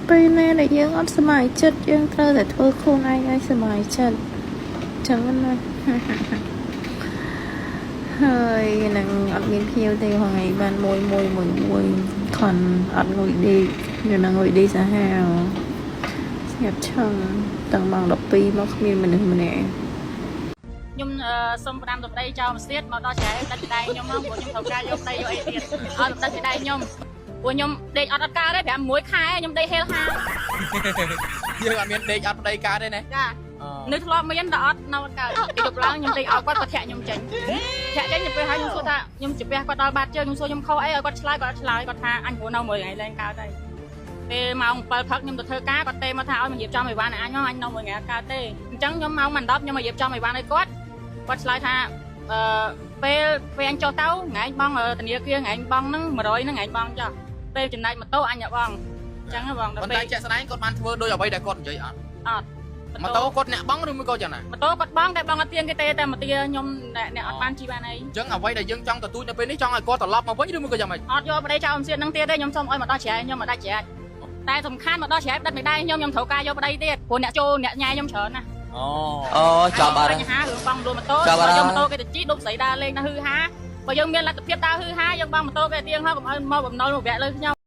ពេលណាដែលយើងអត់សម័យចិត្តយើងត្រូវតែធ្វើខ្លួនឯងឲ្យសម័យចិត្តចឹងណាហើយនឹងអត់មានភ្ញៀវទេថ្ងៃបានមួយខនអត់ងុយដេកនៅនឹងងុយដេកសាហាវស្ងាត់ឈឹងតាំងម៉ោង12មកគ្មានមនុស្សម្នាក់ខ្ញុំសុំ5ដុល្លារចោលមួយទៀតមកដល់ច្រែកដាច់ដៃខ្ញុំមកព្រោះខ្ញុំត្រូវការយកដីយកអីទៀតអត់ដាច់ដៃខ្ញុំព្រោះខ្ញុំដេកអត់កើតទេ5-6ខែខ្ញុំដេកហេលហាយើងអត់មានដេកអត់ដីកើតទេណាចានៅធ្លាប់មានតែអត់នៅអត់កើតពីយប់ឡើងខ្ញុំដេកឲ្យគាត់ធាក់ខ្ញុំចេញខ្ញុំពេលហើយខ្ញុំសួរថាខ្ញុំជិះគាត់ដល់បាត់ជើងខ្ញុំសួរខ្ញុំខុសអីឲ្យគាត់ឆ្លើយគាត់ថាអញព្រោះនៅមួយថ្ងៃឡើងកើតហើយពេលម៉ោង7ព្រឹកខ្ញុំទៅធ្វើការគាត់ទេមកថាឲ្យមករៀបចំអីវ៉ាន់អញមកអញនៅមួយថ្ងៃកើតទេអញ្ចឹងខ្ញុំម៉ោង10ខ្ញុំមករៀបចំអីវ៉ាន់ឲ្យគាត់ឆ្លើយថាពេលអញចុះទៅថ្ងៃបងធនាគារថ្ងៃបងហ្នឹង100ហ្នឹងថ្ងៃបងចុះពេលចំណែកម៉ូតូអញបងអញ្ចឹងបងដល់ពេលជាក់ស្ដែងគាត់បានធ្វើដោយអ្វីដែលគាត់និយាយអត់ម៉ូតូគាត់អ្នកបងឬមួយក៏យ៉ាងណាម៉ូតូគាត់បងតែបងអត់ទៀងគេទេតែមកទាខ្ញុំអ្នកអត់បានជីបានអីអញ្ចឹងអ្វីដែលយើងចង់ទទូចនៅពេលនេះចង់ឲ្យគាត់ត្រឡប់មកវិញឬមួយក៏យ៉ាងម៉េចអត់យកប្តីចោលអំសៀតហ្នឹងទៀតទេខ្ញុំសុំឲ្យមកដល់ច្រែកខ្ញុំមកដល់ច្រែកតែសំខាន់មកដល់ច្រែកដិតមេដៃខ្ញុំត្រូវការយកប្តីទៀតព្រោះអ្នកចូលអ្នកញ៉ែខ្ញុំច្រើនណាអូចាប់អត់បញ្ហារឿងបងលួម៉ូតូយកម៉ូតូគេទៅជីដុំស្រីដើរលេងទៅហឺហាបើយើងមានលទ្ធភាពដើរហឺហាយើងបងម៉ូតូគេទៀងហើយកុំឲ្យមកបំណុលមកវគ្គលើខ្ញុំ